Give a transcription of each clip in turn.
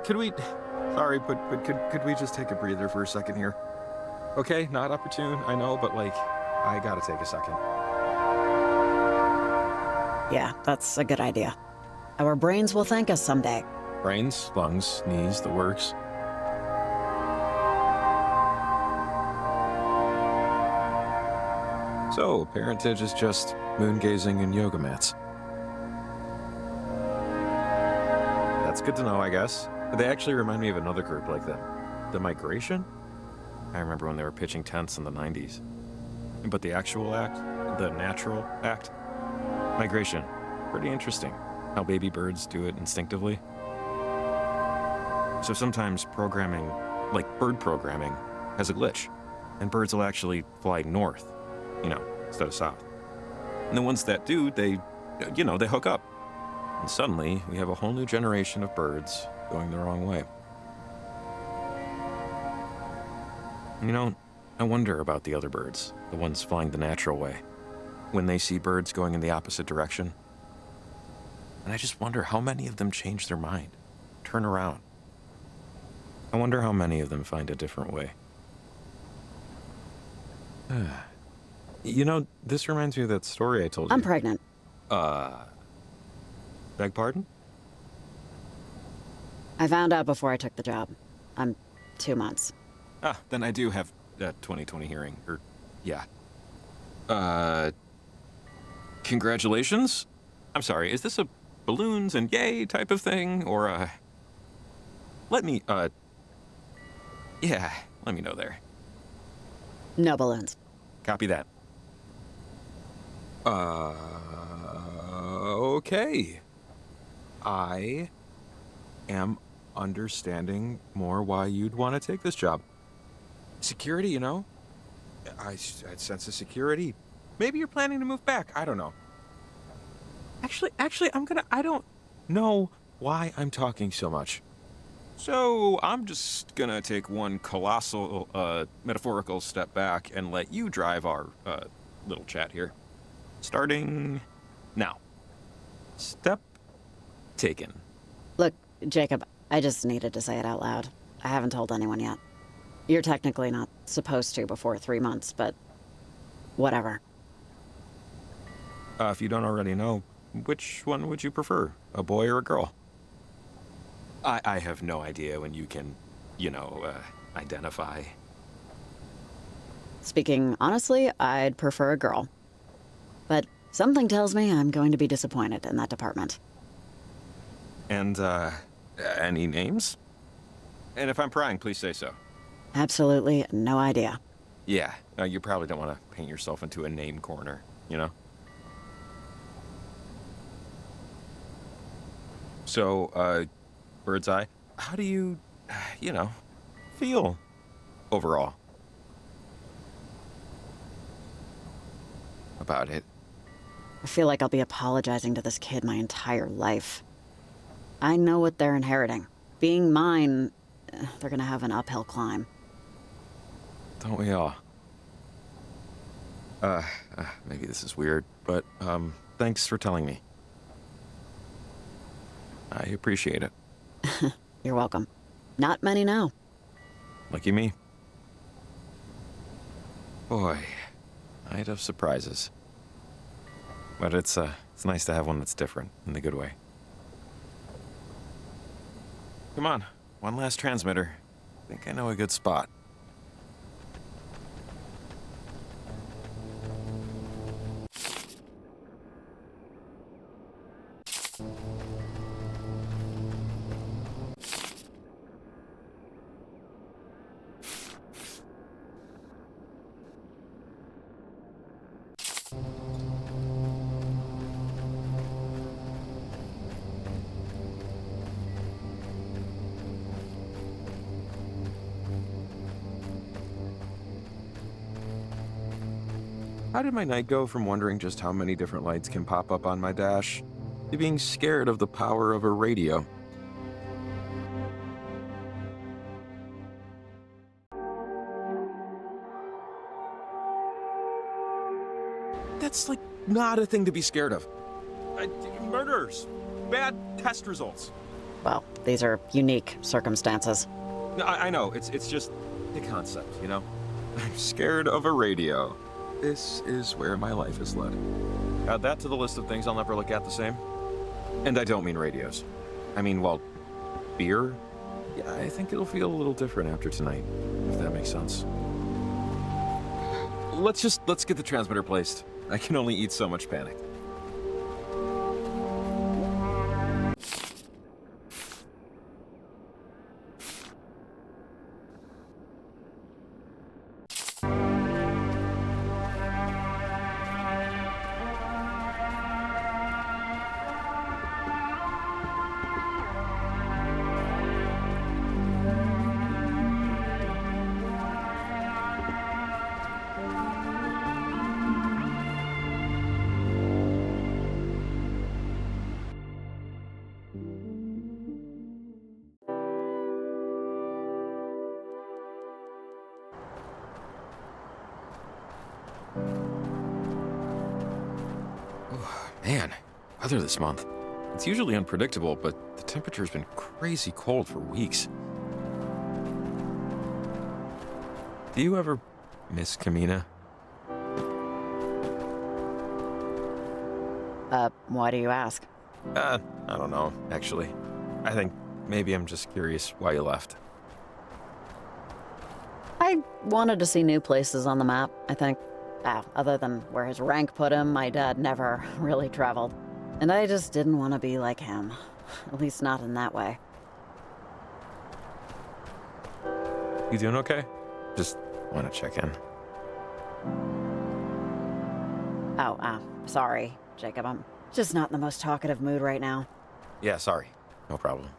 Could we... Sorry, but could we just take a breather for a second here? Okay, not opportune, I know, but, like, I gotta take a second. Yeah, that's a good idea. Our brains will thank us someday. Brains, lungs, knees, the works. So, parentage is just moon-gazing and yoga mats. That's good to know, I guess. They actually remind me of another group like them. The Migration? I remember when they were pitching tents in the 90s. But the actual act, the natural act, migration, pretty interesting. How baby birds do it instinctively. So sometimes programming, like bird programming, has a glitch. And birds will actually fly north, instead of south. And the ones that do, they hook up. And suddenly, we have a whole new generation of birds going the wrong way. I wonder about the other birds, the ones flying the natural way, when they see birds going in the opposite direction. And I just wonder how many of them change their mind, turn around. I wonder how many of them find a different way. This reminds me of that story I told you. I'm pregnant. Beg pardon? I found out before I took the job. I'm 2 months. Then I do have that 2020 hearing, yeah. Congratulations? I'm sorry, is this a balloons and yay type of thing, or, let me know there. No balloons. Copy that. Okay. I am understanding more why you'd want to take this job. Security, I'd sense a security. Maybe you're planning to move back. I don't know. Actually, I don't know why I'm talking so much. So I'm just gonna take one colossal, metaphorical step back and let you drive our, little chat here. Starting now. Step taken. Look, Jacob, I just needed to say it out loud. I haven't told anyone yet. You're technically not supposed to before 3 months, but whatever. If you don't already know, which one would you prefer, a boy or a girl? I have no idea when you can, identify. Speaking honestly, I'd prefer a girl. But something tells me I'm going to be disappointed in that department. And, any names? And if I'm prying, please say so. Absolutely no idea. Yeah, you probably don't want to paint yourself into a name corner, So, bird's eye, how do you, feel overall about it? I feel like I'll be apologizing to this kid my entire life. I know what they're inheriting. Being mine, they're gonna have an uphill climb. Don't we all? Maybe this is weird, but, thanks for telling me. I appreciate it. You're welcome. Not many know. Lucky me. Boy, night of surprises. But it's nice to have one that's different, in the good way. Come on, one last transmitter. I think I know a good spot. How did my night go from wondering just how many different lights can pop up on my dash to being scared of the power of a radio? That's, like, not a thing to be scared of. Murders. Bad test results. Well, These are unique circumstances. No, I know. It's just the concept, you know? I'm scared of a radio. This is where my life is led. Add that to the list of things I'll never look at the same. And I don't mean radios. I mean, well, beer? Yeah, I think it'll feel a little different after tonight, if that makes sense. Let's get the transmitter placed. I can only eat so much panic. Man, weather this month. It's usually unpredictable, but the temperature's been crazy cold for weeks. Do you ever miss Camena? Why do you ask? I don't know, actually. I think maybe I'm just curious why you left. I wanted to see new places on the map, I think. Other than where his rank put him, my dad never really traveled. And I just didn't want to be like him. At least not in that way. You doing okay? Just want to check in. Sorry, Jacob. I'm just not in the most talkative mood right now. Yeah, sorry. No problem.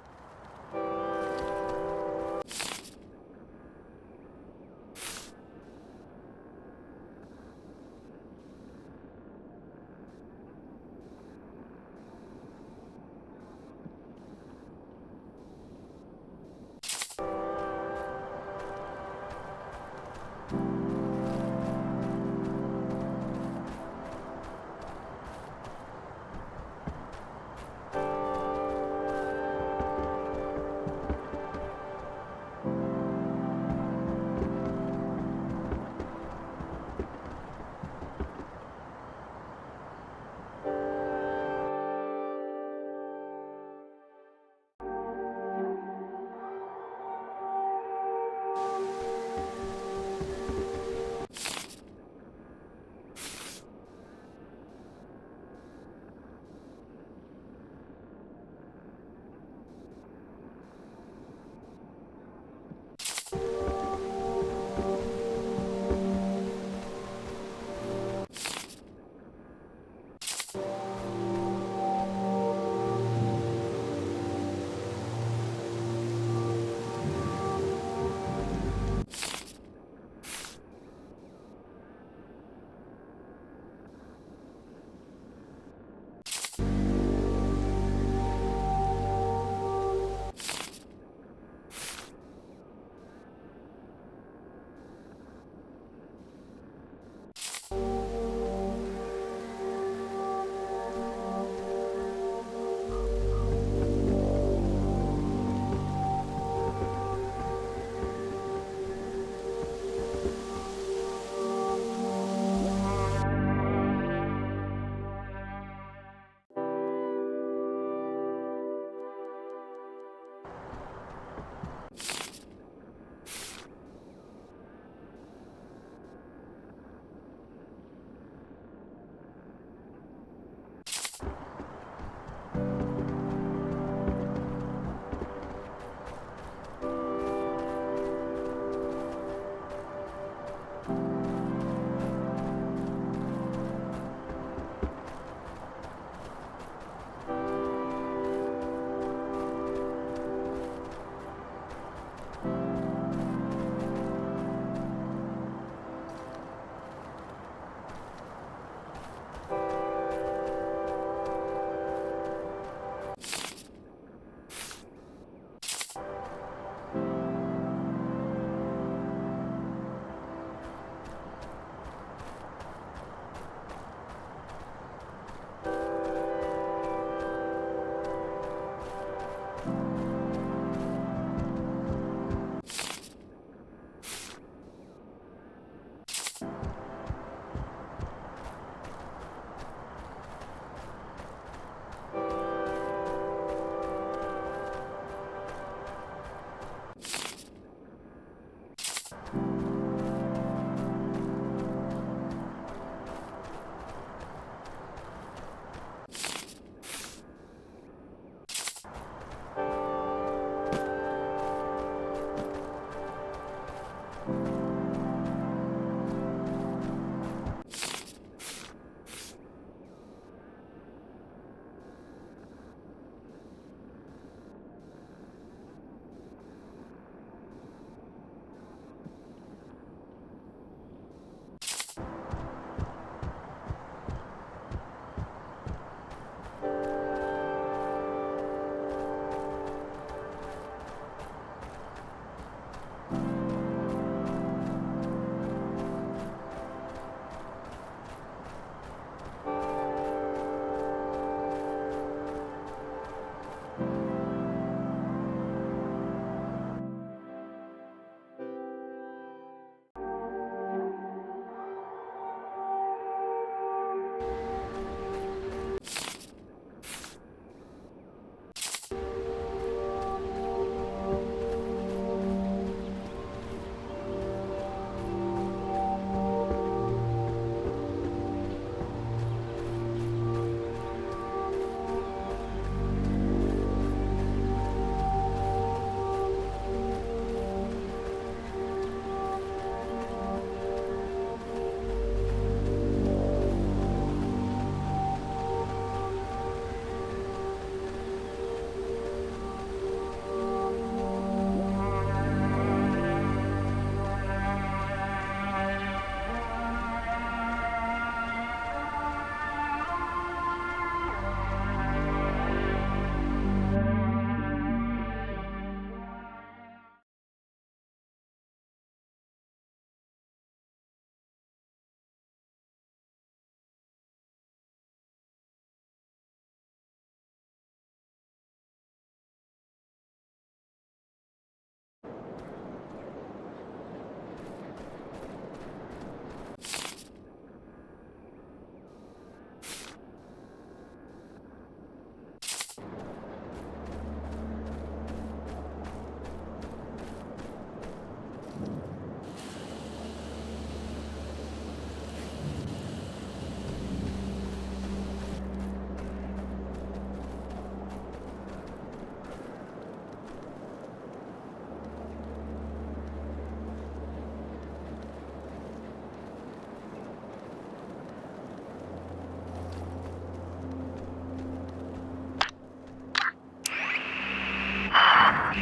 Take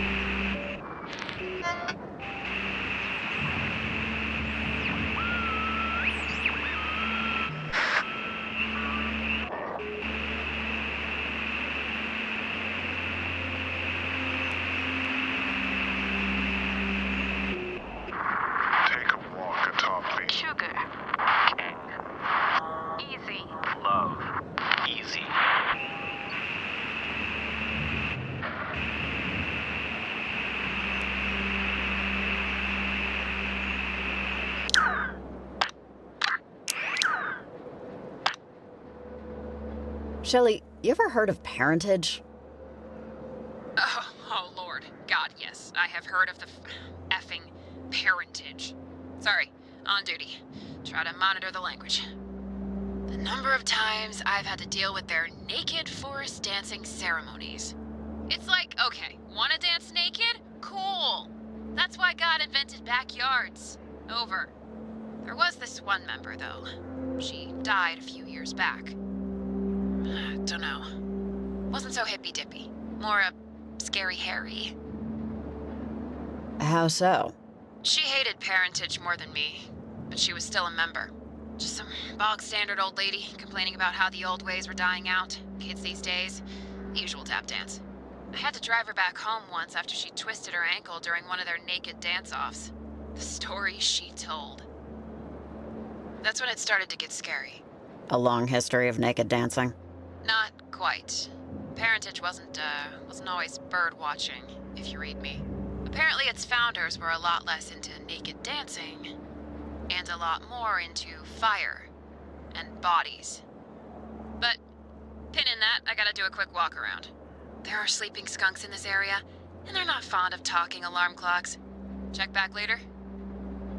a walk atop the Sugar. Easy. love. Easy. Shelley, you ever heard of parentage? Oh, Lord. God, yes. I have heard of the effing parentage. Sorry, on duty. Try to monitor the language. The number of times I've had to deal with their naked forest dancing ceremonies. It's like, okay, wanna dance naked? Cool. That's why God invented backyards. Over. There was this one member, though. She died a few years back. Don't know. Wasn't so hippy-dippy. More a scary Harry. How so? She hated parentage more than me, but she was still a member. Just some bog-standard old lady complaining about how the old ways were dying out. Kids these days, the usual tap dance. I had to drive her back home once after she twisted her ankle during one of their naked dance-offs. The stories she told. That's when it started to get scary. A long history of naked dancing. Not quite. Parentage wasn't always bird watching, if you read me. Apparently its founders were a lot less into naked dancing, and a lot more into fire and bodies. But, pin in that, I gotta do a quick walk around. There are sleeping skunks in this area, and they're not fond of talking alarm clocks. Check back later.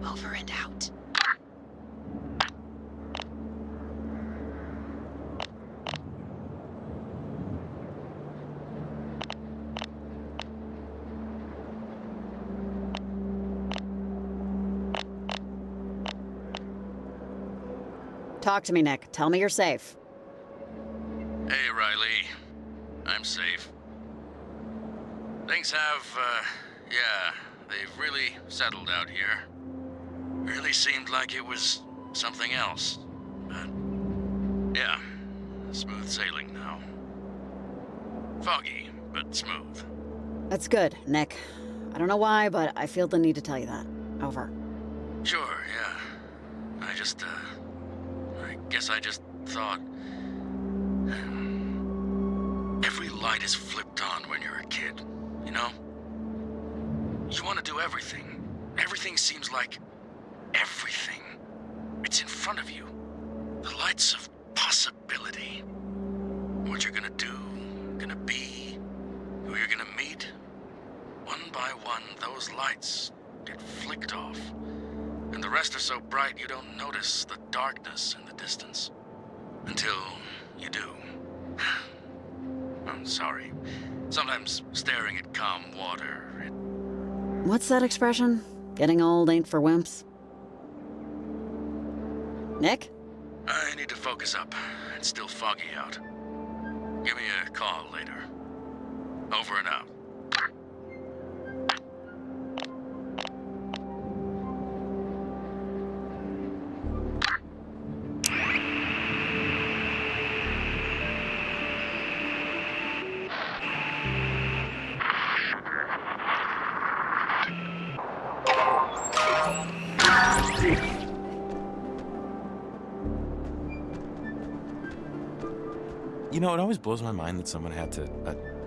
Over and out. Talk to me, Nick. Tell me you're safe. Hey, Riley. I'm safe. Things have, they've really settled out here. Really seemed like it was something else. But, yeah, smooth sailing now. Foggy, but smooth. That's good, Nick. I don't know why, but I feel the need to tell you that. Over. Sure, yeah. I guess I just thought... Every light is flipped on when you're a kid, you know? You want to do everything. Everything seems like... everything. It's in front of you. The lights of possibility. What you're gonna do, gonna be, who you're gonna meet. One by one, those lights get flicked off. And the rest are so bright you don't notice the darkness in the distance. Until you do. I'm sorry. Sometimes staring at calm water, What's that expression? Getting old ain't for wimps. Nick? I need to focus up. It's still foggy out. Give me a call later. Over and out. You know, it always blows my mind that someone had to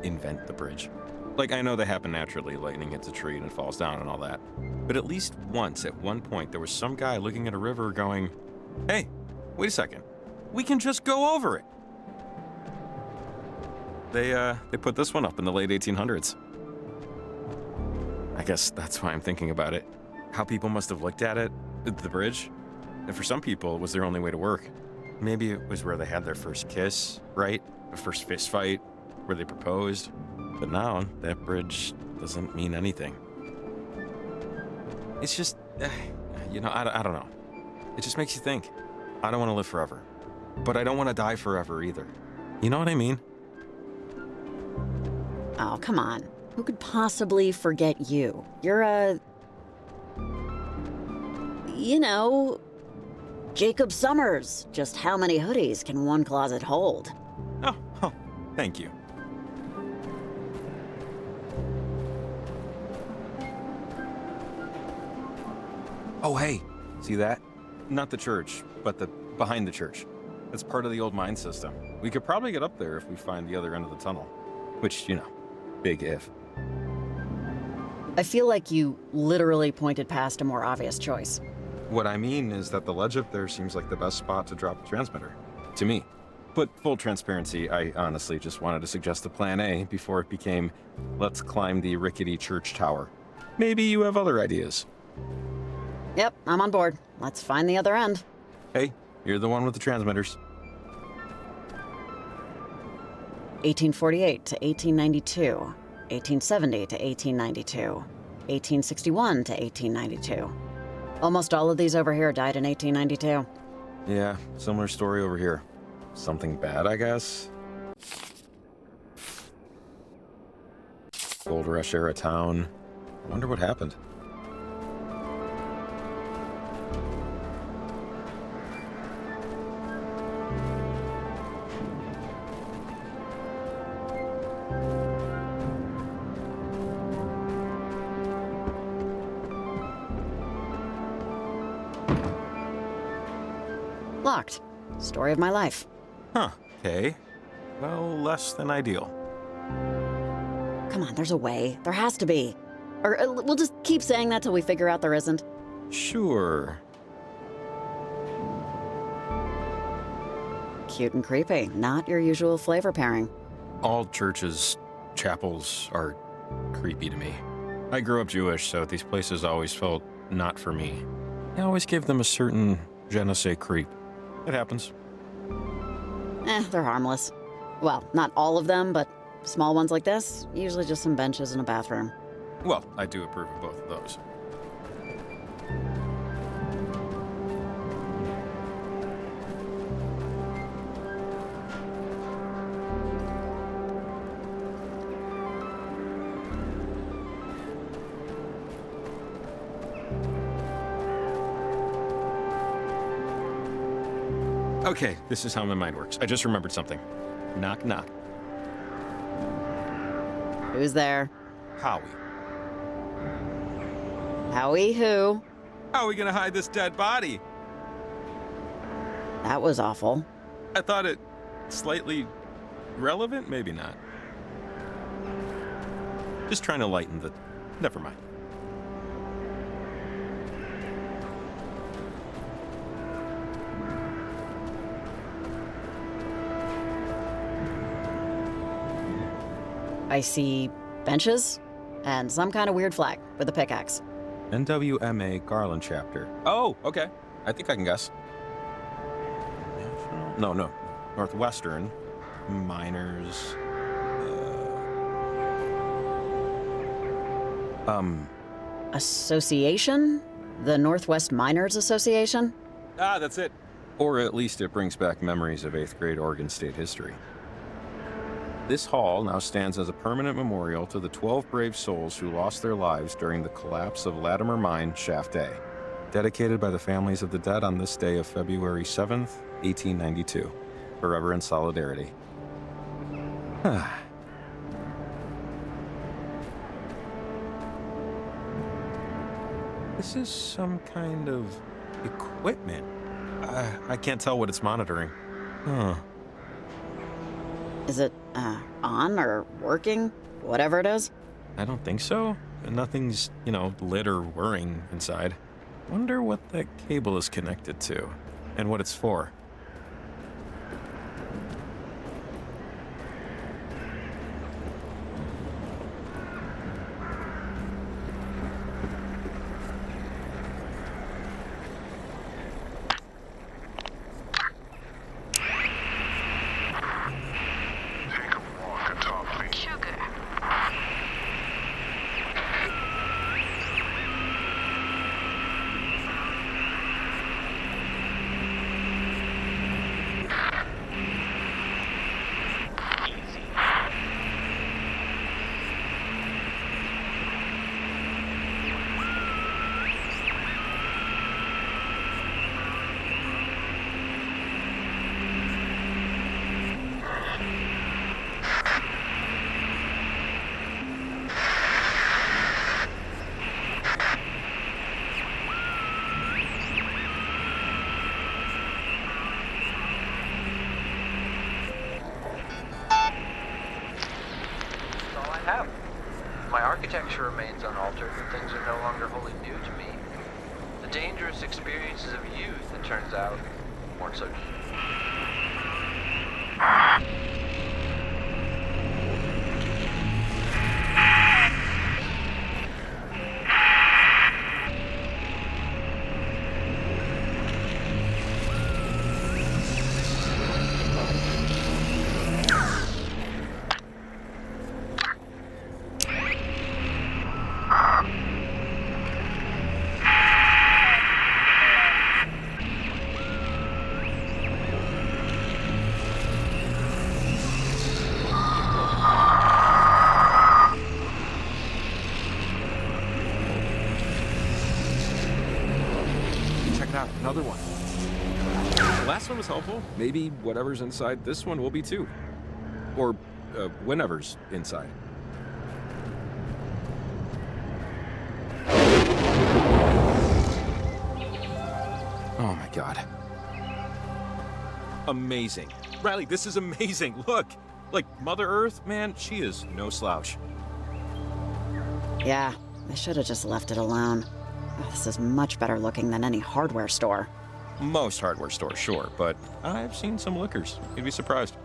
invent the bridge. Like, I know they happen naturally, lightning hits a tree and it falls down and all that. But at least once, at one point, there was some guy looking at a river going, hey, wait a second, we can just go over it. They put this one up in the late 1800s. I guess that's why I'm thinking about it. How people must have looked at it, the bridge. And for some people, it was their only way to work. Maybe it was where they had their first kiss, right? The first fist fight, where they proposed. But now, that bridge doesn't mean anything. It's just, you know, I don't know. It just makes you think. I don't want to live forever. But I don't want to die forever either. You know what I mean? Oh, come on. Who could possibly forget you? You're a... You know... Jacob Summers. Just how many hoodies can one closet hold? Oh, thank you. Oh, hey, see that? Not the church, but the behind the church. It's part of the old mine system. We could probably get up there if we find the other end of the tunnel. Which, you know, big if. I feel like you literally pointed past a more obvious choice. What I mean is that the ledge up there seems like the best spot to drop a transmitter. To me. But full transparency, I honestly just wanted to suggest a plan A before it became, let's climb the rickety church tower. Maybe you have other ideas. Yep, I'm on board. Let's find the other end. Hey, you're the one with the transmitters. 1848 to 1892, 1870 to 1892, 1861 to 1892. Almost all of these over here died in 1892. Yeah, similar story over here. Something bad, I guess? Gold Rush era town. I wonder what happened. Locked. Story of my life. Huh, okay. Well, less than ideal. Come on, there's a way. There has to be. Or we'll just keep saying that till we figure out there isn't. Sure. Cute and creepy. Not your usual flavor pairing. All churches, chapels are creepy to me. I grew up Jewish, so these places always felt not for me. I always gave them a certain je ne sais creep. It happens. They're harmless. Well, not all of them, but small ones like this, usually just some benches and a bathroom. Well, I do approve of both of those. Okay, this is how my mind works. I just remembered something. Knock, knock. Who's there? Howie. Howie who? How are we gonna hide this dead body? That was awful. I thought it slightly relevant, maybe not. Just trying to lighten the... Never mind. I see benches and some kind of weird flag with a pickaxe. NWMA Garland chapter. Oh, okay. I think I can guess. National? No. Northwestern. Miners. Association? The Northwest Miners Association? Ah, that's it. Or at least it brings back memories of 8th grade Oregon State history. This hall now stands as a permanent memorial to the 12 brave souls who lost their lives during the collapse of Latimer Mine Shaft A, dedicated by the families of the dead on this day of February 7th, 1892. Forever in solidarity. This is some kind of equipment. I can't tell what it's monitoring. Huh. Is it, on or working? Whatever it is? I don't think so. Nothing's, lit or whirring inside. Wonder what that cable is connected to, and what it's for. Take a walk atop the Sugar. have. My architecture remains unaltered, and things are no longer wholly new to me. The dangerous experiences of youth, it turns out, weren't so deep. Another one. The last one was helpful. Maybe whatever's inside this one will be too. Or whenever's inside. Oh my god. Amazing. Riley, this is amazing. Look. Like, Mother Earth, man, she is no slouch. Yeah, I should have just left it alone. Oh, this is much better looking than any hardware store. Most hardware stores, sure, but I've seen some lookers. You'd be surprised.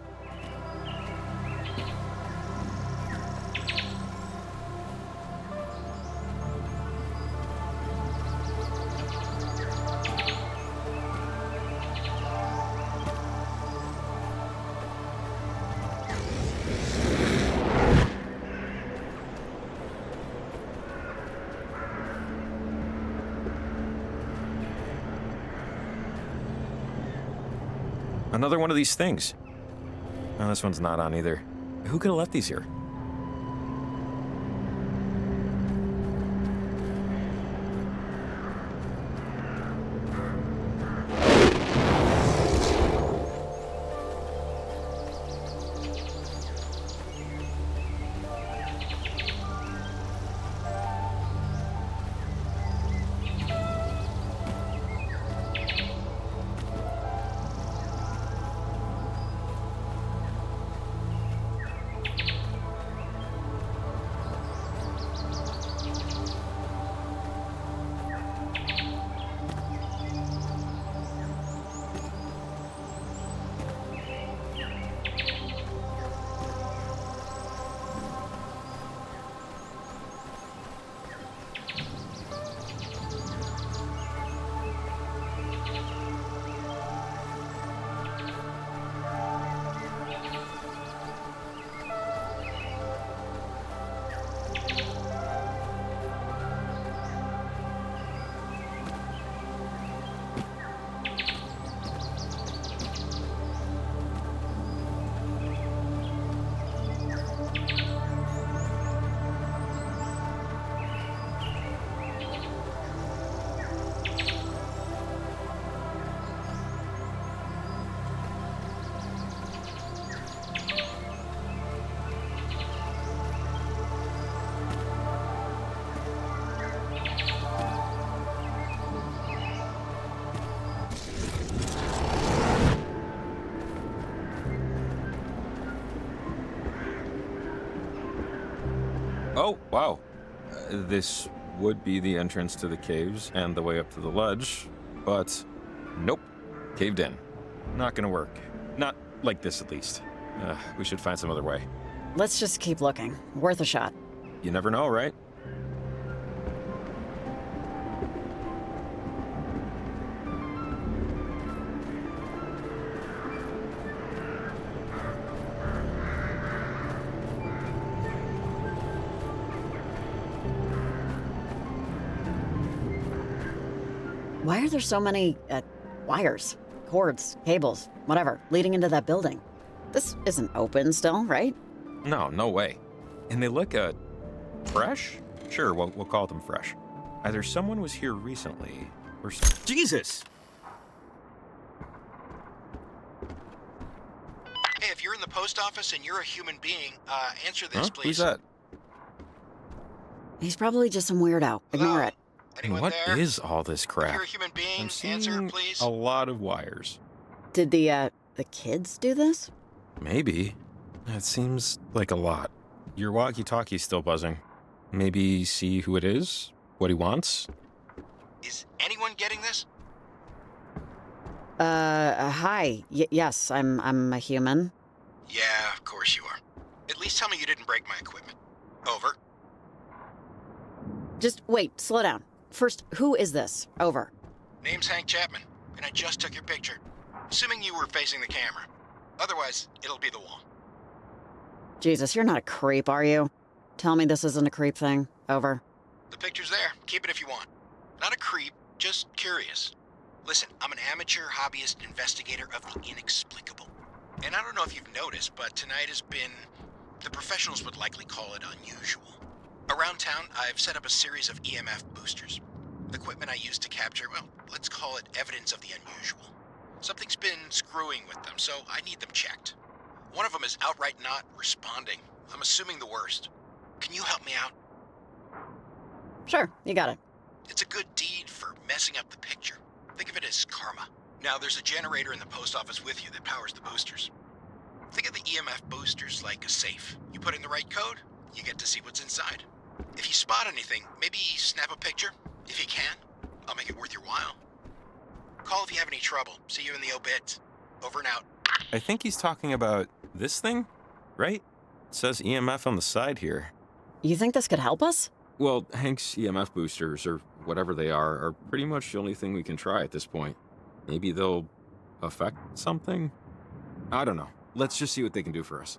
Another one of these things. Oh, this one's not on either. Who could have left these here? Oh, wow. This would be the entrance to the caves and the way up to the ledge, but nope, caved in. Not gonna work. Not like this, at least. We should find some other way. Let's just keep looking. Worth a shot. You never know, right? Why are there so many, wires, cords, cables, whatever, leading into that building? This isn't open still, right? No, no way. And they look, fresh? Sure, we'll call them fresh. Either someone was here recently, or Jesus! Hey, if you're in the post office and you're a human being, answer this, please. Who's that? He's probably just some weirdo. Ignore Hello? it. Anyone What there? is all this If crap? you're a human being, I'm seeing answer, please. a lot of wires. Did the kids do this? Maybe. That seems like a lot. Your walkie-talkie's still buzzing. Maybe see who it is? What he wants? Is anyone getting this? Hi. Yes, I'm a human. Yeah, of course you are. At least tell me you didn't break my equipment. Over. Just wait, slow down. First, who is this? Over. Name's Hank Chapman, and I just took your picture. Assuming you were facing the camera. Otherwise, it'll be the wall. Jesus, you're not a creep, are you? Tell me this isn't a creep thing. Over. The picture's there. Keep it if you want. Not a creep, just curious. Listen, I'm an amateur hobbyist investigator of the inexplicable. And I don't know if you've noticed, but tonight has been... the professionals would likely call it unusual. Around town, I've set up a series of EMF boosters. Equipment I use to capture, well, let's call it evidence of the unusual. Something's been screwing with them, so I need them checked. One of them is outright not responding. I'm assuming the worst. Can you help me out? Sure, you got it. It's a good deed for messing up the picture. Think of it as karma. Now, there's a generator in the post office with you that powers the boosters. Think of the EMF boosters like a safe. You put in the right code, you get to see what's inside. If you spot anything, maybe snap a picture. If you can, I'll make it worth your while. Call if you have any trouble. See you in the obit. Over and out. I think he's talking about this thing, right? It says EMF on the side here. You think this could help us? Well, Hank's EMF boosters, or whatever they are pretty much the only thing we can try at this point. Maybe they'll affect something? I don't know. Let's just see what they can do for us.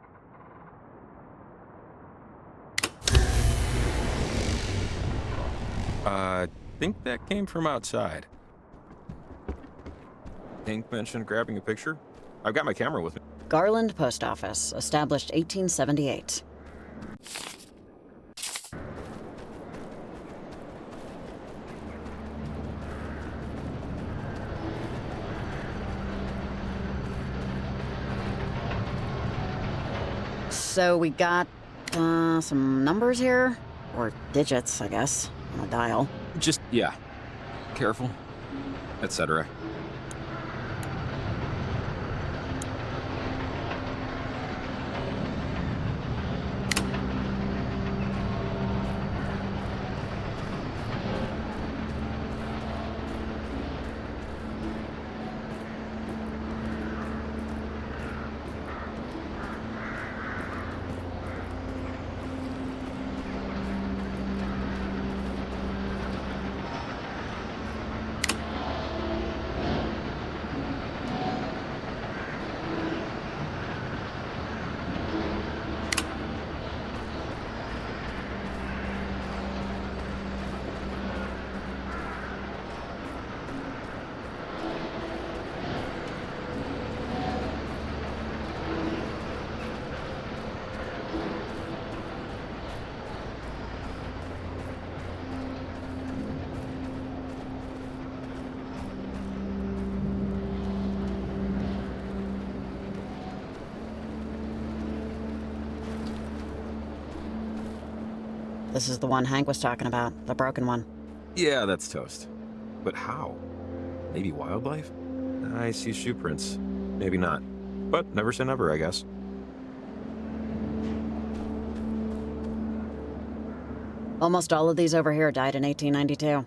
I think that came from outside. Hank mentioned grabbing a picture. I've got my camera with me. Garland Post Office, established 1878. So we got some numbers here, or digits, I guess, on a dial. Just, yeah. Careful. Etc. This is the one Hank was talking about, the broken one. Yeah, that's toast. But how? Maybe wildlife? I see shoe prints. Maybe not. But never say never, I guess. Almost all of these over here died in 1892.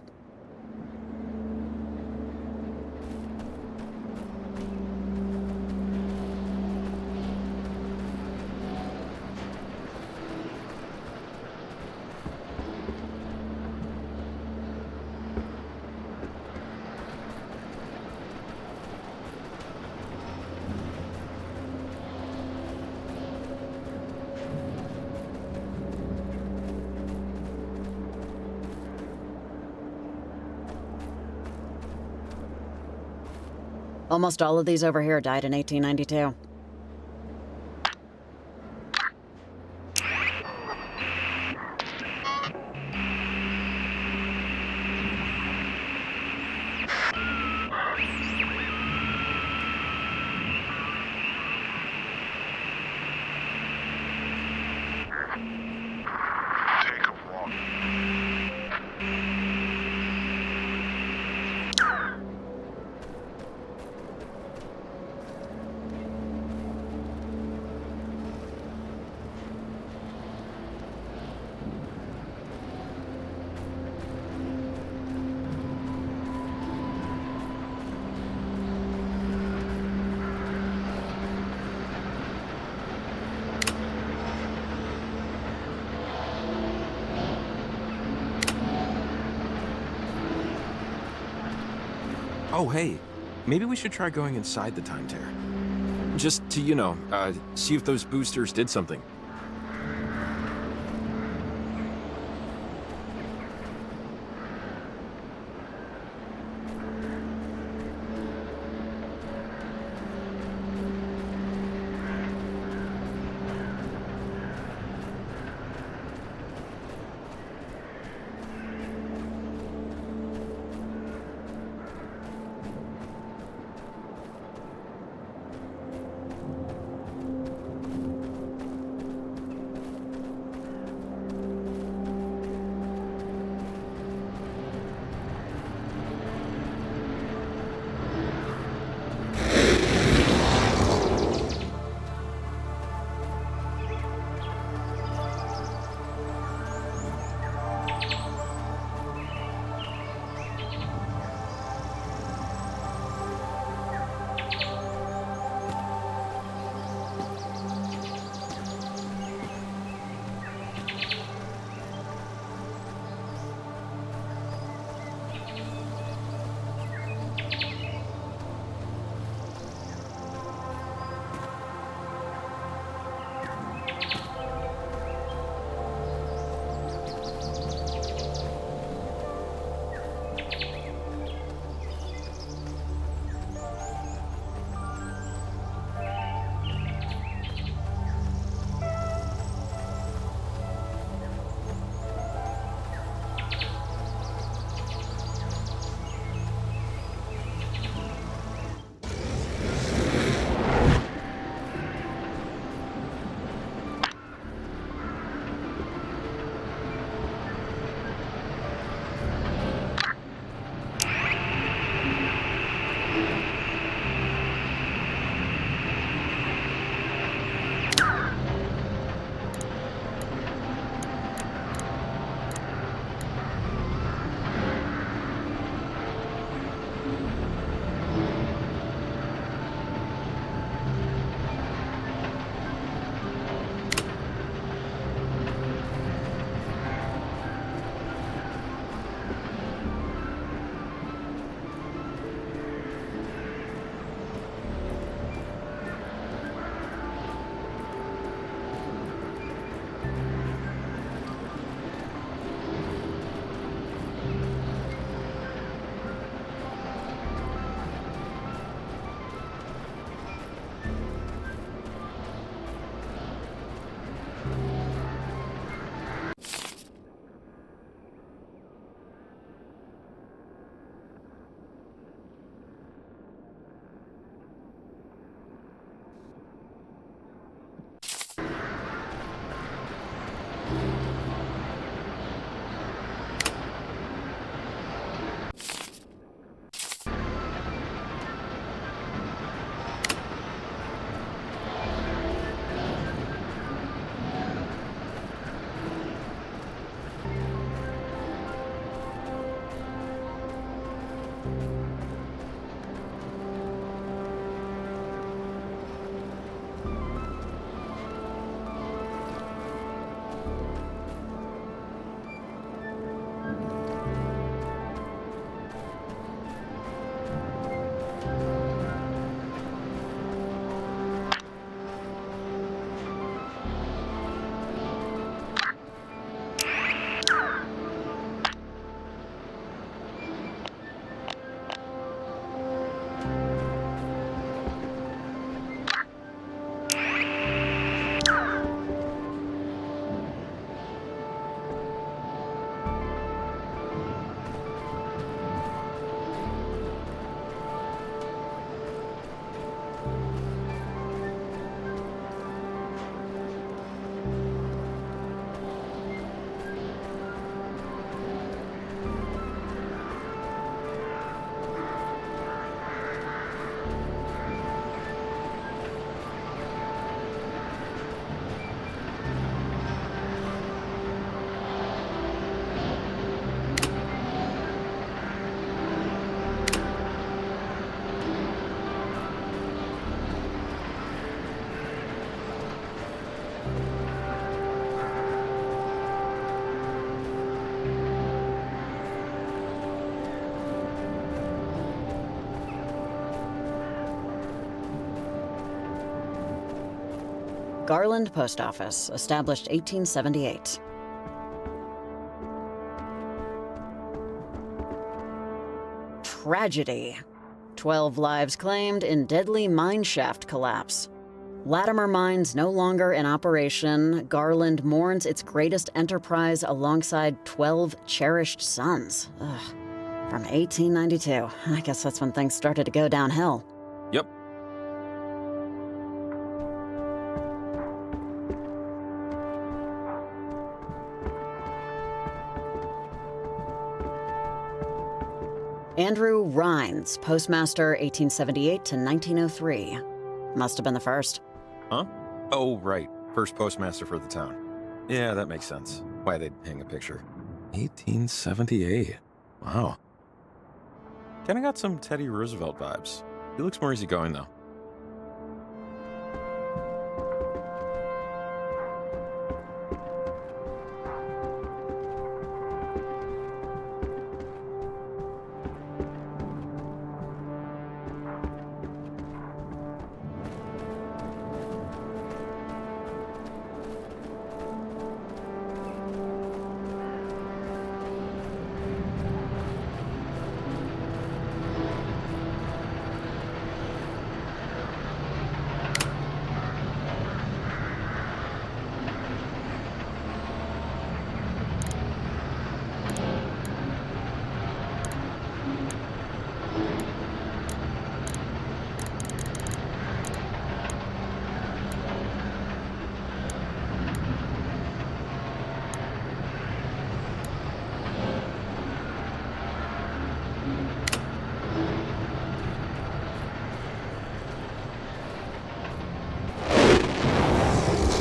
Almost all of these over here died in 1892. Take a walk. Oh, hey, maybe we should try going inside the time tear. Just to, see if those boosters did something. Garland Post Office, established 1878. Tragedy. 12 lives claimed in deadly mine shaft collapse. Latimer Mines no longer in operation, Garland mourns its greatest enterprise alongside 12 cherished sons. Ugh. From 1892. I guess that's when things started to go downhill. Yep. Andrew Rhines, postmaster 1878 to 1903. Must have been the first. Huh? Oh, right. First postmaster for the town. Yeah, that makes sense. Why they'd hang a picture. 1878. Wow. Kinda got some Teddy Roosevelt vibes. He looks more easygoing, though.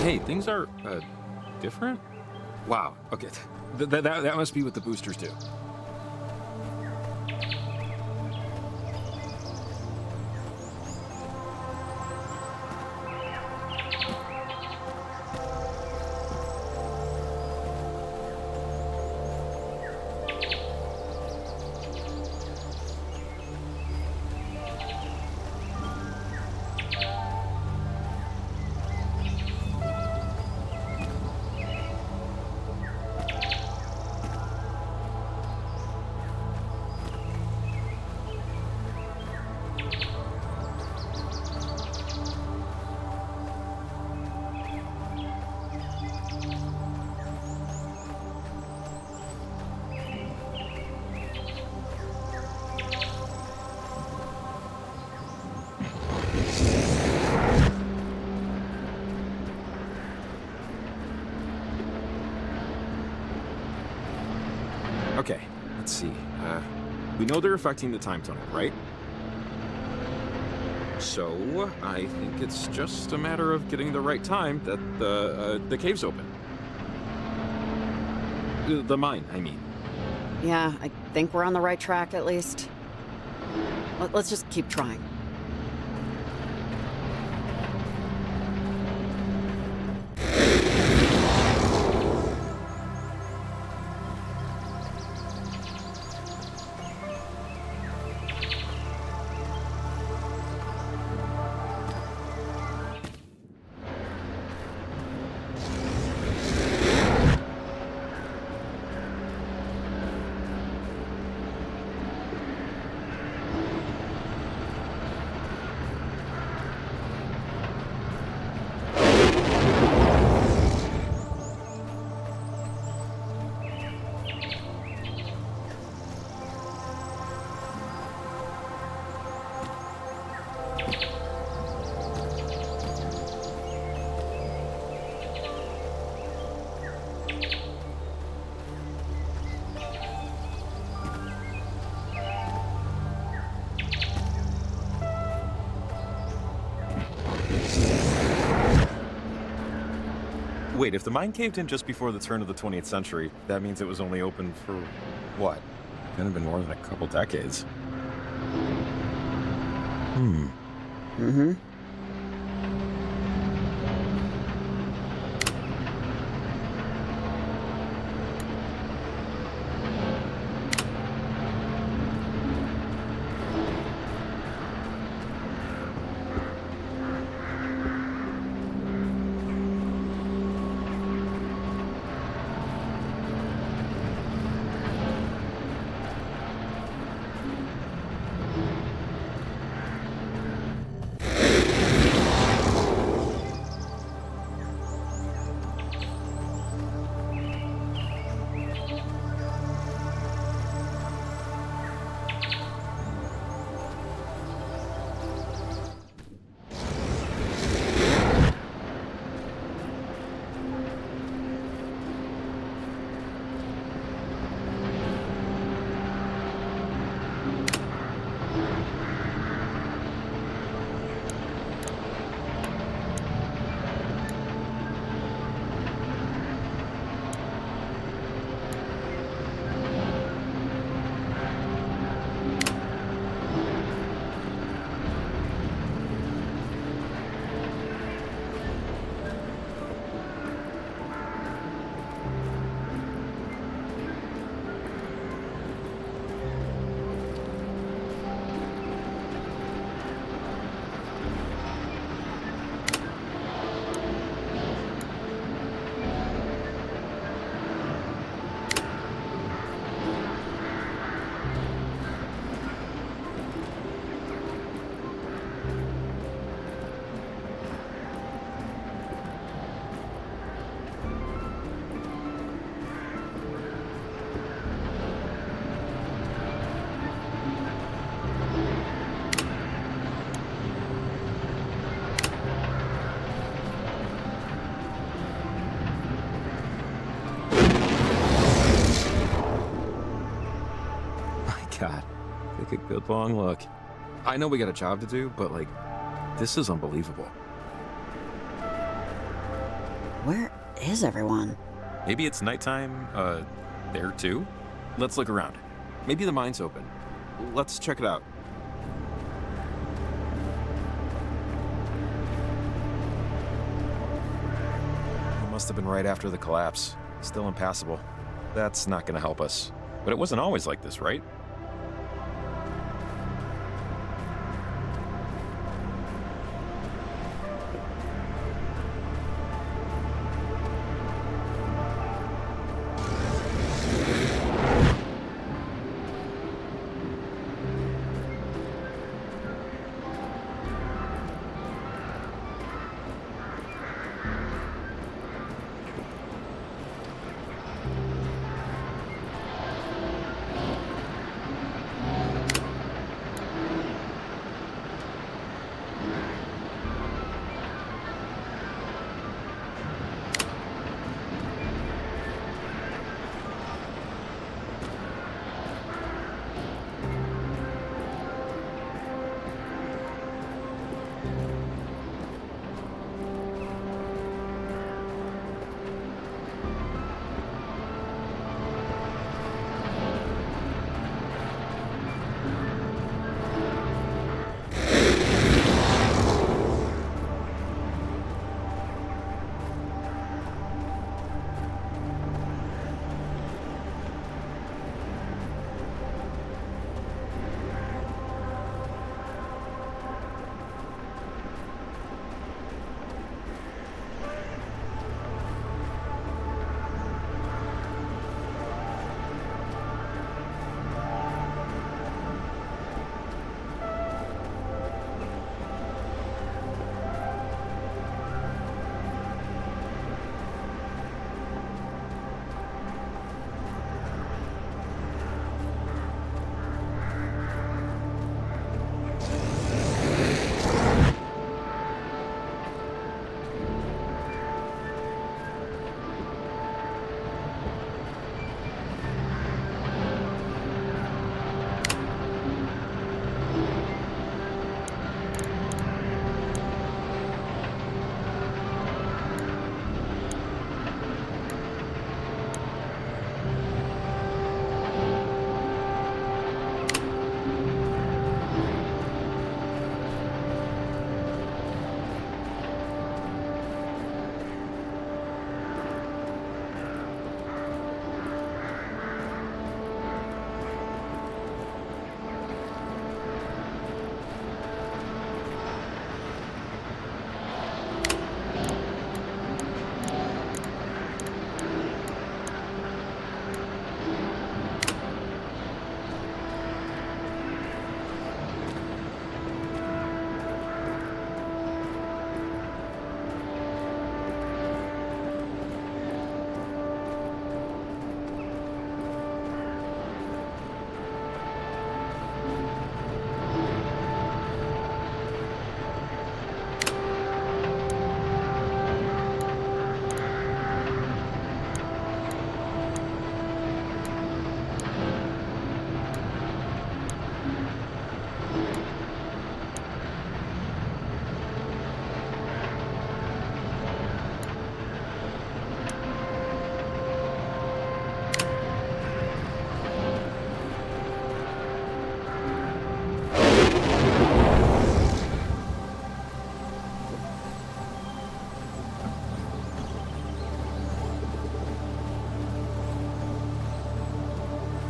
Hey, things are, different? Wow, okay. That must be what the boosters do. Okay, let's see. We know they're affecting the time tunnel, right? So, I think it's just a matter of getting the right time that the cave's open. The mine, I mean. Yeah, I think we're on the right track at least. Let's just keep trying. Wait, if the mine caved in just before the turn of the 20th century, that means it was only open for, what? Couldn't have been more than a couple decades. Mm-hmm. God, take a good long look. I know we got a job to do, but like, this is unbelievable. Where is everyone? Maybe it's nighttime, there too? Let's look around. Maybe the mine's open. Let's check it out. It must have been right after the collapse. Still impassable. That's not gonna help us. But it wasn't always like this, right?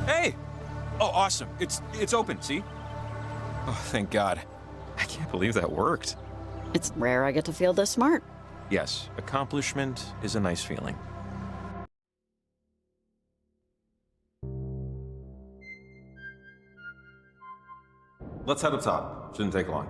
Hey! Oh, awesome. It's open, see? Oh, thank God. I can't believe that worked. It's rare I get to feel this smart. Yes, accomplishment is a nice feeling. Let's head up top. Shouldn't take long.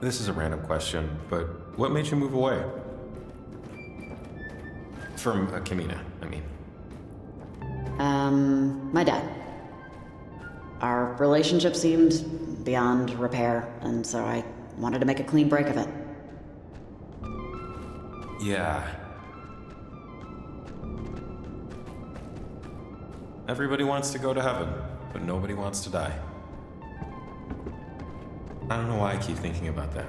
this is a random question, but what made you move away? From Camena, I mean. My dad. Our relationship seemed beyond repair, and so I wanted to make a clean break of it. Yeah. Everybody wants to go to heaven, but nobody wants to die. I don't know why I keep thinking about that.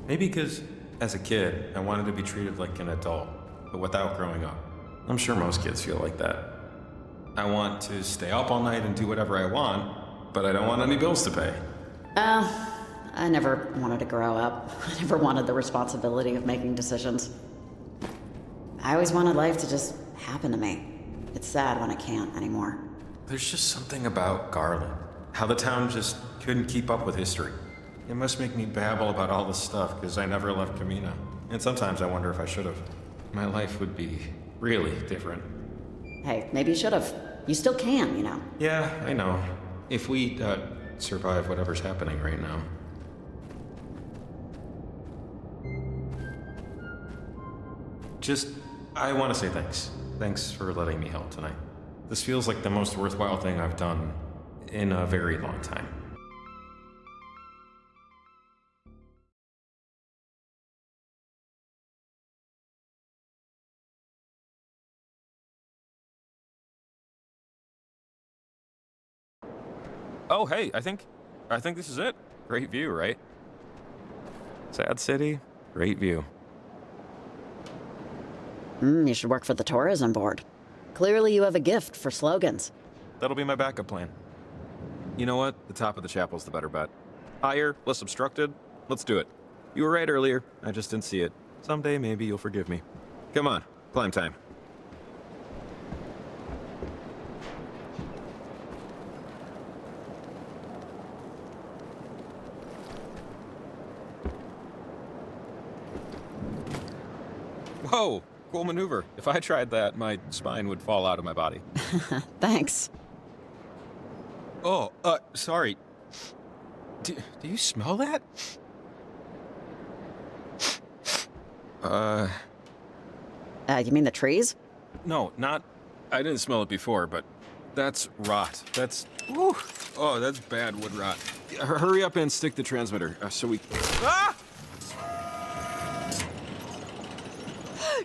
Maybe because, as a kid, I wanted to be treated like an adult, but without growing up. I'm sure most kids feel like that. I want to stay up all night and do whatever I want, but I don't want any bills to pay. I never wanted to grow up. I never wanted the responsibility of making decisions. I always wanted life to just happen to me. It's sad when it can't anymore. There's just something about Garland. How the town just couldn't keep up with history. It must make me babble about all this stuff because I never left Camena. And sometimes I wonder if I should have. My life would be really different. Hey, maybe you should have. You still can, you know. Yeah, I know. If we survive whatever's happening right now. Just, I want to say thanks. Thanks for letting me help tonight. This feels like the most worthwhile thing I've done in a very long time. Oh, hey, I think this is it. Great view, right? Sad city, great view. You should work for the tourism board. Clearly you have a gift for slogans. That'll be my backup plan. You know what? The top of the chapel's the better bet. Higher, less obstructed. Let's do it. You were right earlier. I just didn't see it. Someday, maybe you'll forgive me. Come on, climb time. Whoa, cool maneuver. If I tried that, my spine would fall out of my body. Thanks. Oh, sorry. Do you smell that? You mean the trees? No, not... I didn't smell it before, but that's rot. That's... Whew, oh, that's bad wood rot. Hurry up and stick the transmitter, so we... Ah!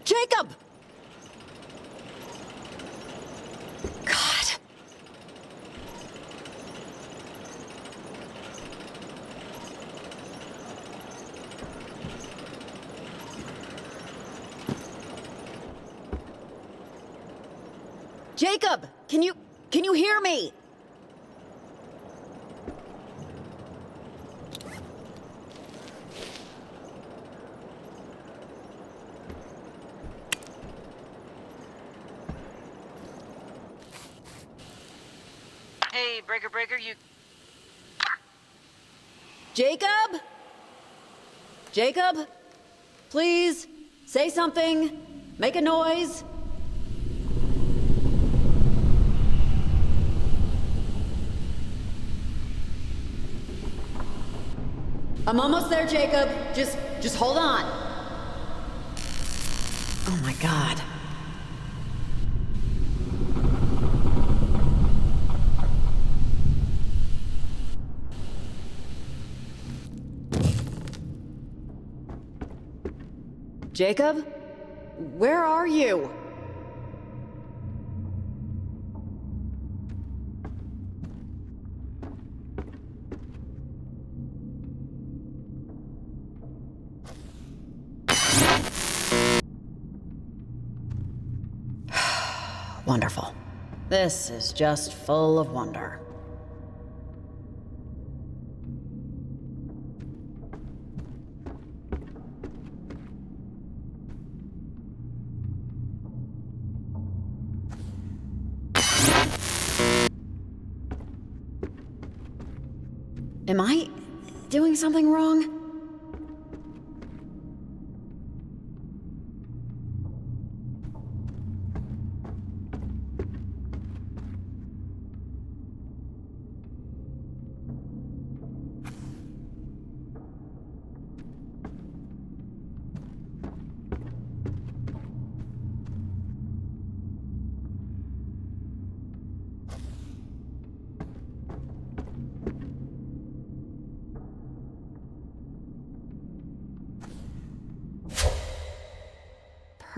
Jacob! God. Jacob, can you hear me? Hey, Breaker, you... Jacob? Jacob? Please, say something. Make a noise. I'm almost there, Jacob. Just hold on. Oh my God. Jacob? Where are you? Wonderful. This is just full of wonder. Am I doing something wrong?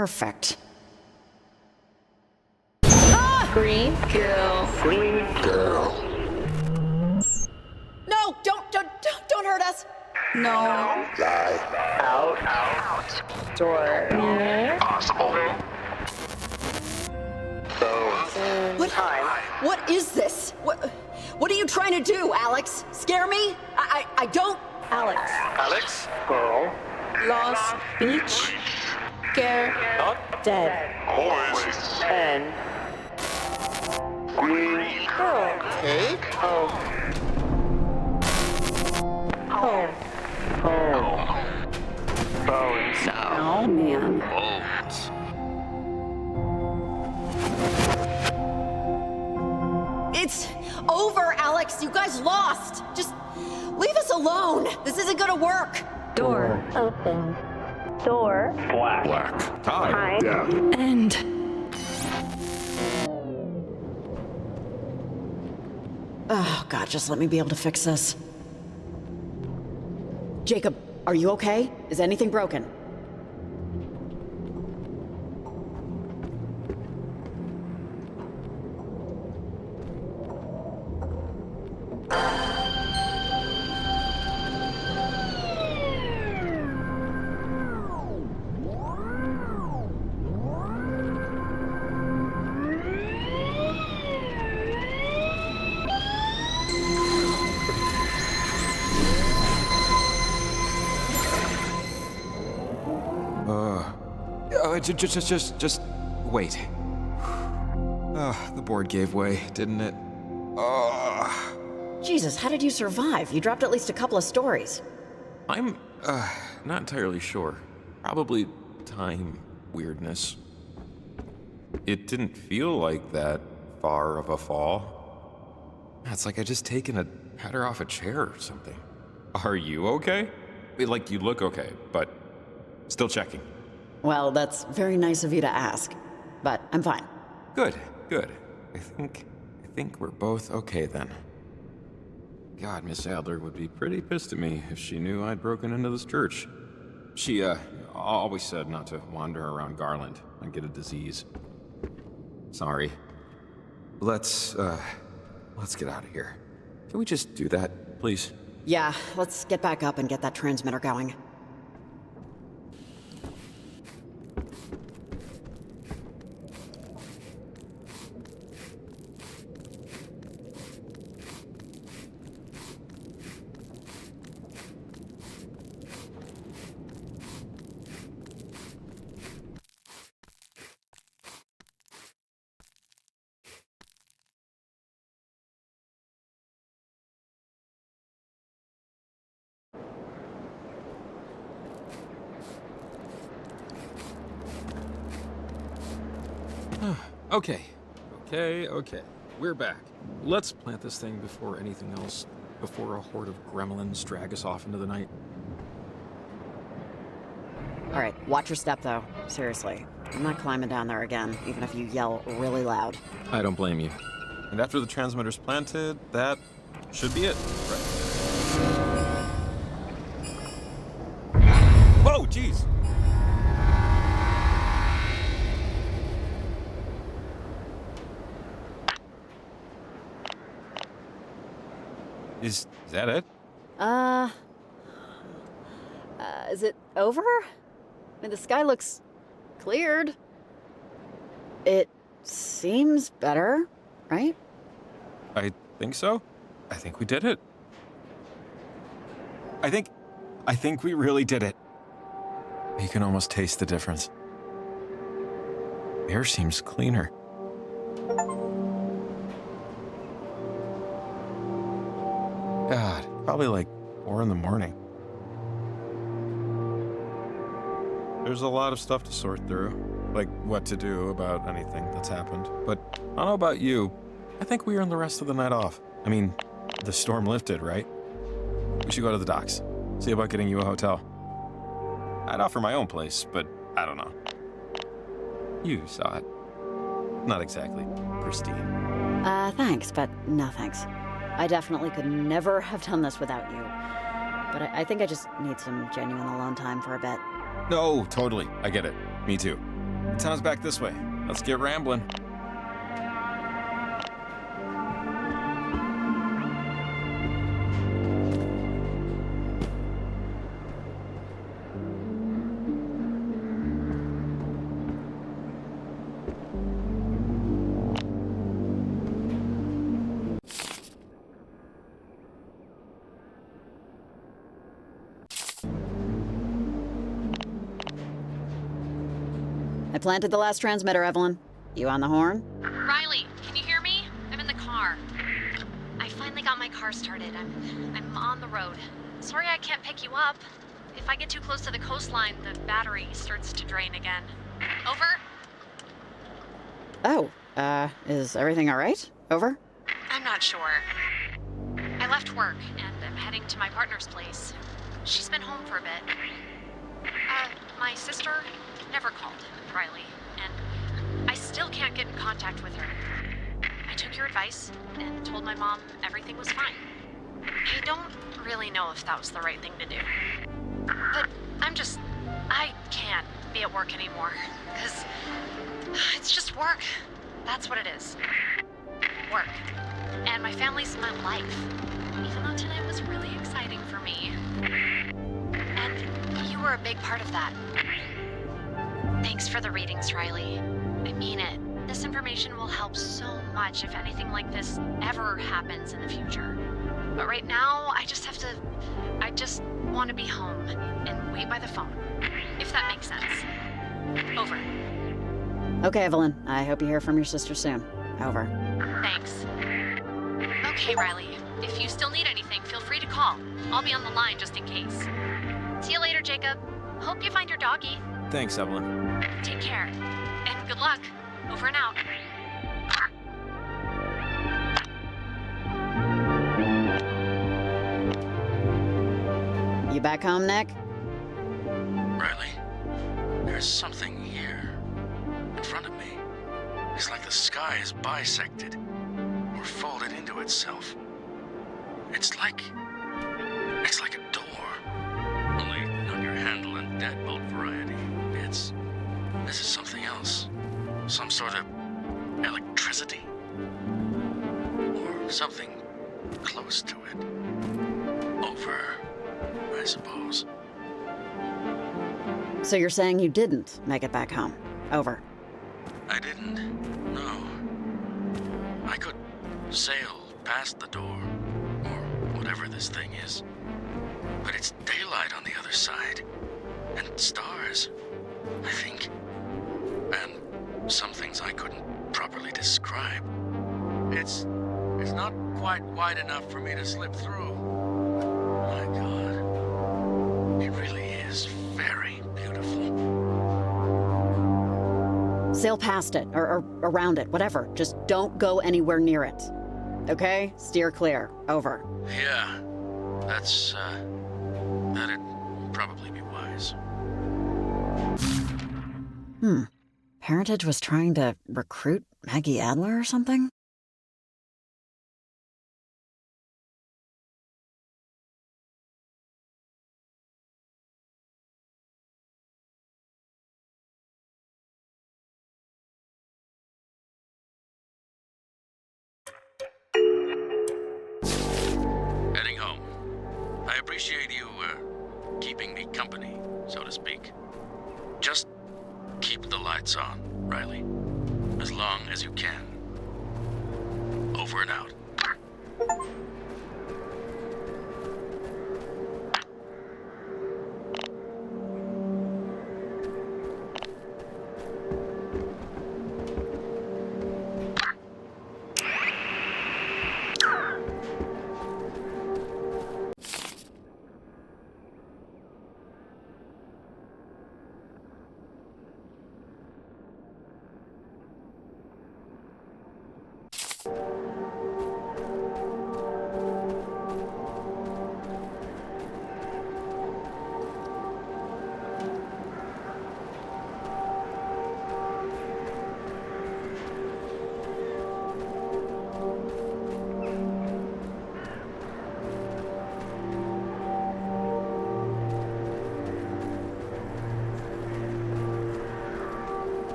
Perfect. Green girl. Green girl. No, don't hurt us. No. Out. Door. Possible. What is this? What are you trying to do, Alex? Scare me? I don't. Alex. Alex. Girl. Lost. Beach. Care. Not Dead. always. And. Green Girl. Take. Home. Home. Bones. Oh, man. Bones. It's over, Alex. You guys lost. Just leave us alone. This isn't gonna work. Door. Open. Door. Black. Hi. Yeah. End. Oh, God, just let me be able to fix this. Jacob, are you okay? Is anything broken? Just wait. The board gave way, didn't it? Jesus, how did you survive? You dropped at least a couple of stories. I'm, not entirely sure. Probably time weirdness. It didn't feel like that far of a fall. It's like I just taken a header off a chair or something. Are you okay? Like, you look okay, but still checking. Well, that's very nice of you to ask, but I'm fine. Good. I think we're both okay then. God, Miss Adler would be pretty pissed at me if she knew I'd broken into this church. She, always said not to wander around Garland and get a disease. Sorry. Let's get out of here. Can we just do that, please? Yeah, let's get back up and get that transmitter going. Okay. We're back. Let's plant this thing before anything else, before a horde of gremlins drag us off into the night. All right, watch your step, though. Seriously. I'm not climbing down there again, even if you yell really loud. I don't blame you. And after the transmitter's planted, that should be it, right? Whoa, jeez! Is that it? Is it over? I mean, the sky looks cleared. It seems better, right? I think so. I think we did it. I think we really did it. You can almost taste the difference. Air seems cleaner. God, probably like 4 in the morning. There's a lot of stuff to sort through, like what to do about anything that's happened. But I don't know about you, I think we earned the rest of the night off. I mean, the storm lifted, right? We should go to the docks, see about getting you a hotel. I'd offer my own place, but I don't know. You saw it. Not exactly pristine. Thanks, but no thanks. I definitely could never have done this without you. But I think I just need some genuine alone time for a bit. No, totally. I get it. Me too. Town's back this way. Let's get rambling. I planted the last transmitter, Evelyn. You on the horn? Riley, can you hear me? I'm in the car. I finally got my car started. I'm on the road. Sorry I can't pick you up. If I get too close to the coastline, the battery starts to drain again. Over? Oh, is everything all right? Over? I'm not sure. I left work and I'm heading to my partner's place. She's been home for a bit. My sister never called, Riley, and I still can't get in contact with her. I took your advice and told my mom everything was fine. I don't really know if that was the right thing to do. But I can't be at work anymore, because it's just work. That's what it is. Work. And my family's my life. Even though tonight was really exciting for me. And you were a big part of that. Thanks for the readings, Riley. I mean it. This information will help so much if anything like this ever happens in the future. But right now, I just want to be home and wait by the phone. If that makes sense. Over. Okay, Evelyn. I hope you hear from your sister soon. Over. Thanks. Okay, Riley. If you still need anything, feel free to call. I'll be on the line just in case. See you later, Jacob. Hope you find your doggy. Thanks, Evelyn. Take care. And good luck. Over and out. You back home, Nick? Riley, there's something here. In front of me. It's like the sky is bisected. Or folded into itself. It's like a door. Only not your handle and deadbolt variety. This is something else. Some sort of electricity. Or something close to it. Over, I suppose. So you're saying you didn't make it back home? Over. I didn't. No. I could sail past the door, or whatever this thing is. But it's daylight on the other side. And stars, I think. And some things I couldn't properly describe. It's not quite wide enough for me to slip through. My God. It really is very beautiful. Sail past it, or around it, whatever. Just don't go anywhere near it. Okay? Steer clear. Over. Yeah, that'd probably be wise. Parentage was trying to recruit Maggie Adler or something? Heading home. I appreciate you, keeping me company, so to speak. Just keep the lights on, Riley. As long as you can. Over and out.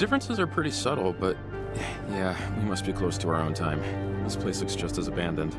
differences are pretty subtle, but yeah, we must be close to our own time. This place looks just as abandoned.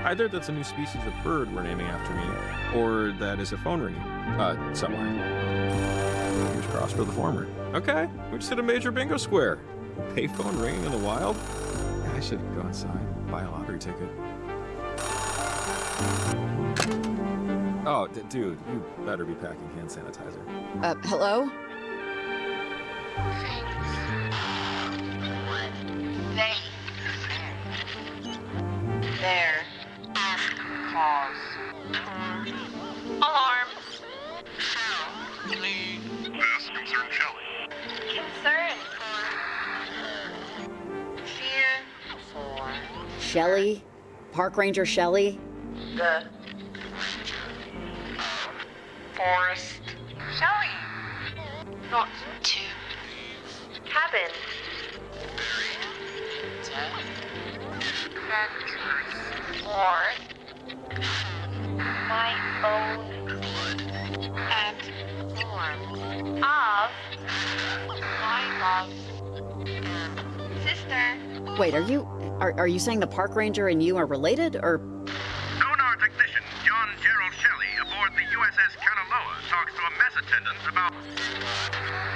Either that's a new species of bird we're naming after me, or that is a phone ringing, somewhere. Fingers crossed for the former. Okay, we just hit a major bingo square. Payphone ringing in the wild? I should go inside and buy a lottery ticket. Oh, dude, you better be packing hand sanitizer. Hello? They. There. Pause. Alarm. Yes, concern Shelley. Concern. Fear. For. Shelley? Park Ranger Shelley? The. Forest. Shelley. Not to. Cabin. Or my own and form of my love sister. Wait, are you saying the park ranger and you are related, or? Sonar technician John Gerald Shelley aboard the USS Kanaloa talks to a mess attendant about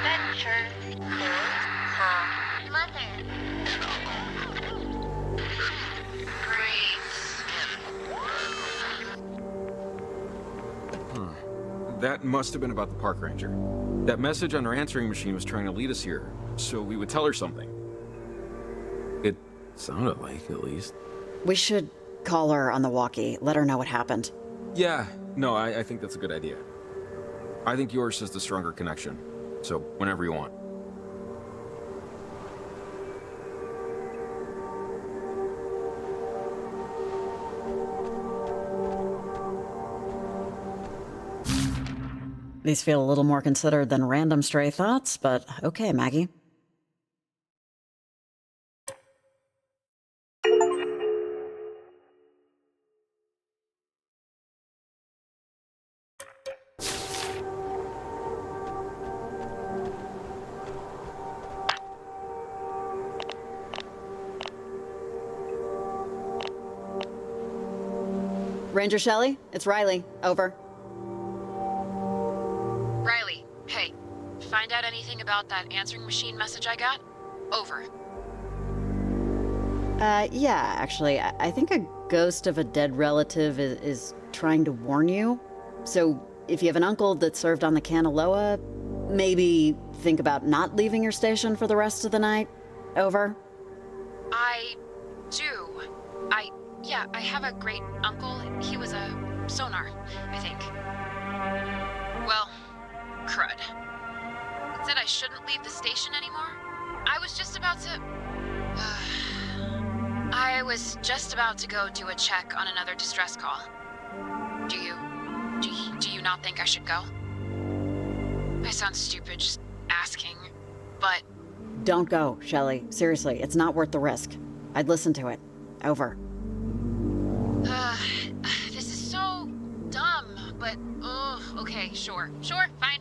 Venture for her mother. That must have been about the park ranger. That message on her answering machine was trying to lead us here, so we would tell her something. It sounded like, at least. We should call her on the walkie, let her know what happened. Yeah, no, I think that's a good idea. I think yours is the stronger connection, so whenever you want. These feel a little more considered than random stray thoughts, but okay, Maggie. Ranger Shelley, it's Riley. Over. Riley, hey. Find out anything about that answering machine message I got? Over. Yeah, actually, I think a ghost of a dead relative is trying to warn you. So, if you have an uncle that served on the Kanaloa, maybe think about not leaving your station for the rest of the night. Over. I do. I have a great uncle. He was a sonar, I think. Well, crud. It said I shouldn't leave the station anymore? I was just about to... I was just about to go do a check on another distress call. Do you not think I should go? I sound stupid just asking, but... Don't go, Shelley. Seriously, it's not worth the risk. I'd listen to it. Over. This is so dumb, but... okay, sure, fine.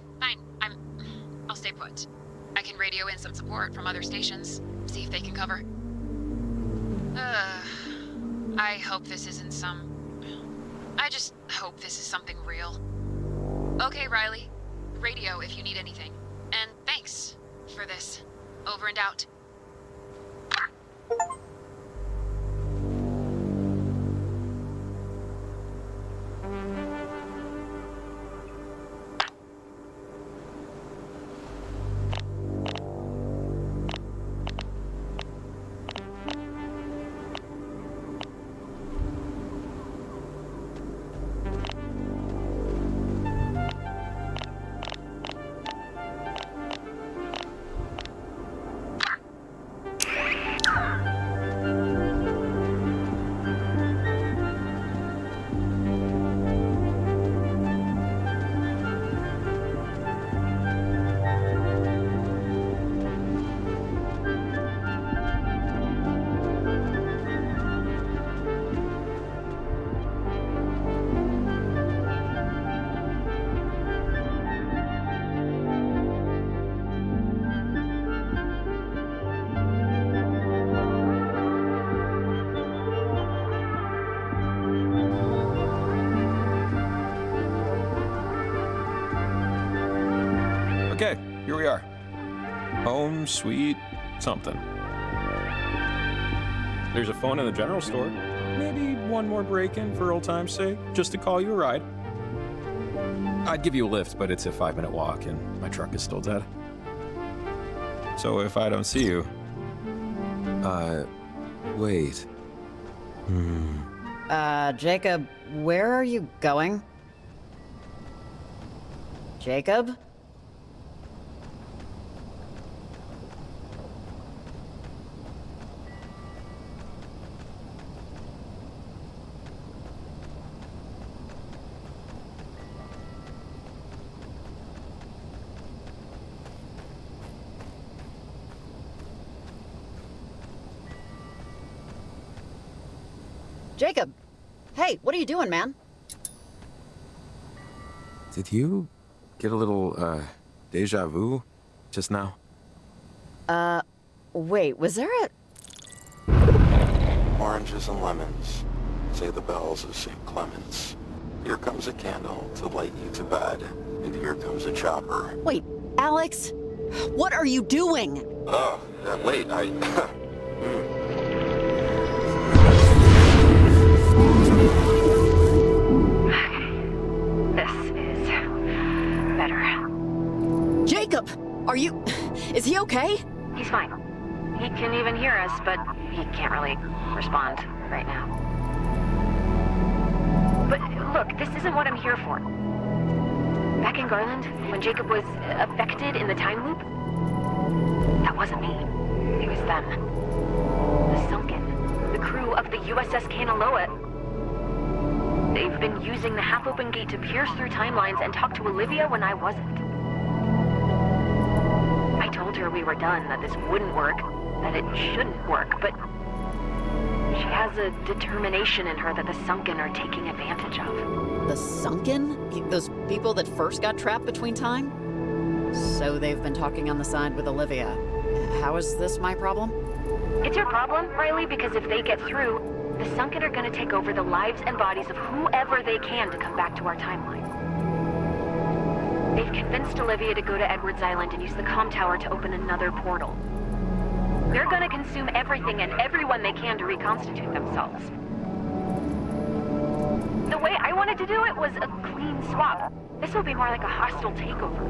I'll stay put. I can radio in some support from other stations, see if they can cover. I hope this isn't I just hope this is something real. Okay, Riley. Radio if you need anything. And thanks for this. Over and out. here we are. Home, sweet, something. There's a phone in the general store. Maybe one more break-in for old time's sake, just to call you a ride. I'd give you a lift, but it's a 5-minute walk and my truck is still dead. So if I don't see you... wait. Jacob, where are you going? Jacob? Jacob! Hey, what are you doing, man? Did you get a little, deja vu just now? Wait, was there a... Oranges and lemons, say the bells of St. Clement's. Here comes a candle to light you to bed, and here comes a chopper. Wait, Alex? What are you doing? Oh, wait, This is better. Jacob! Are you... Is he okay? He's fine. He can even hear us, but he can't really respond right now. But look, this isn't what I'm here for. Back in Garland, when Jacob was affected in the time loop, that wasn't me. It was them. The Sunken. The crew of the USS Kanaloa. They've been using the half-open gate to pierce through timelines and talk to Olivia when I wasn't. I told her we were done, that this wouldn't work, that it shouldn't work, but she has a determination in her that the Sunken are taking advantage of. The Sunken? Those people that first got trapped between time? So they've been talking on the side with Olivia. How is this my problem? It's your problem, Riley, because if they get through, the Sunken are going to take over the lives and bodies of whoever they can to come back to our timeline. They've convinced Olivia to go to Edwards Island and use the comm tower to open another portal. They're going to consume everything and everyone they can to reconstitute themselves. The way I wanted to do it was a clean swap. This will be more like a hostile takeover.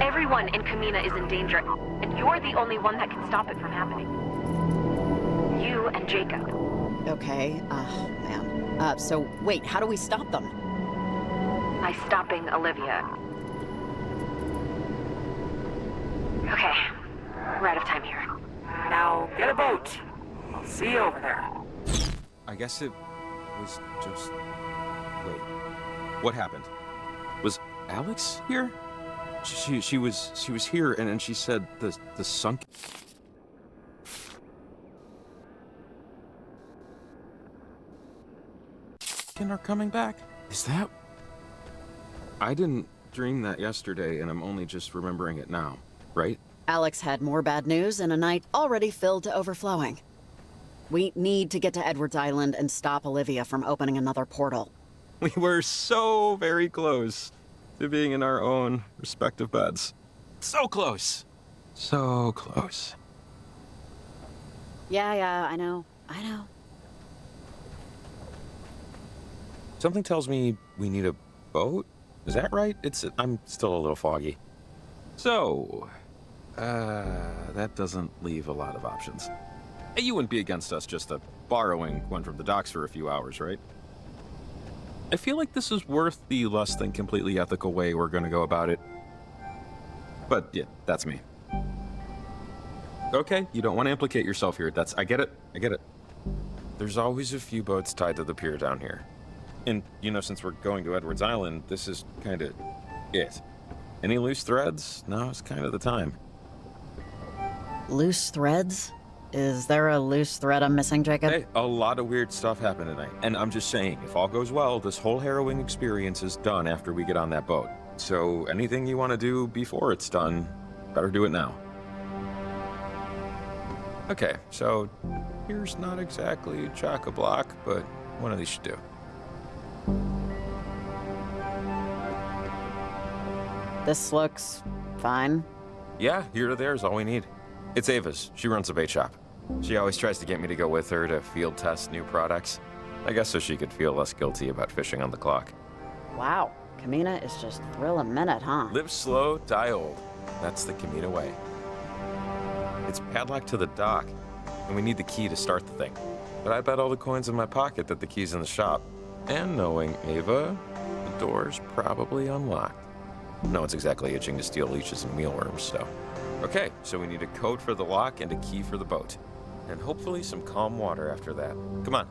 Everyone in Camena is in danger, and you're the only one that can stop it from happening. You and Jacob. Okay, man. So wait, how do we stop them? By stopping Olivia. Okay, we're out of time here. Now, get a boat. I'll see you over there. I guess it was just... Wait. What happened? Was Alex here? She was here and she said the Sunken are coming back? Is that... I didn't dream that yesterday and I'm only just remembering it now, right? Alex had more bad news in a night already filled to overflowing. We need to get to Edwards Island and stop Olivia from opening another portal. We were so very close to being in our own respective beds. So close. So close. Yeah, I know. Something tells me we need a boat? Is that right? I'm still a little foggy. So, that doesn't leave a lot of options. You wouldn't be against us just borrowing one from the docks for a few hours, right? I feel like this is worth the less than completely ethical way we're gonna go about it. But yeah, that's me. Okay, you don't want to implicate yourself here. I get it. There's always a few boats tied to the pier down here. And, since we're going to Edwards Island, this is kind of it. Any loose threads? Now it's kind of the time. Loose threads? Is there a loose thread I'm missing, Jacob? Hey, a lot of weird stuff happened tonight. And I'm just saying, if all goes well, this whole harrowing experience is done after we get on that boat. So anything you want to do before it's done, better do it now. Okay, so here's not exactly chock-a-block, but one of these should do. This looks fine. Yeah, here to there is all we need. It's Ava's. She runs a bait shop. She always tries to get me to go with her to field test new products. I guess so she could feel less guilty about fishing on the clock. Wow, Camena is just thrill a minute, huh? Live slow, die old. That's the Camena way. It's padlocked to the dock, and we need the key to start the thing. But I bet all the coins in my pocket that the key's in the shop. And knowing Ava, the door's probably unlocked. No one's exactly itching to steal leeches and mealworms, so. Okay, so we need a code for the lock and a key for the boat. And hopefully some calm water after that. Come on.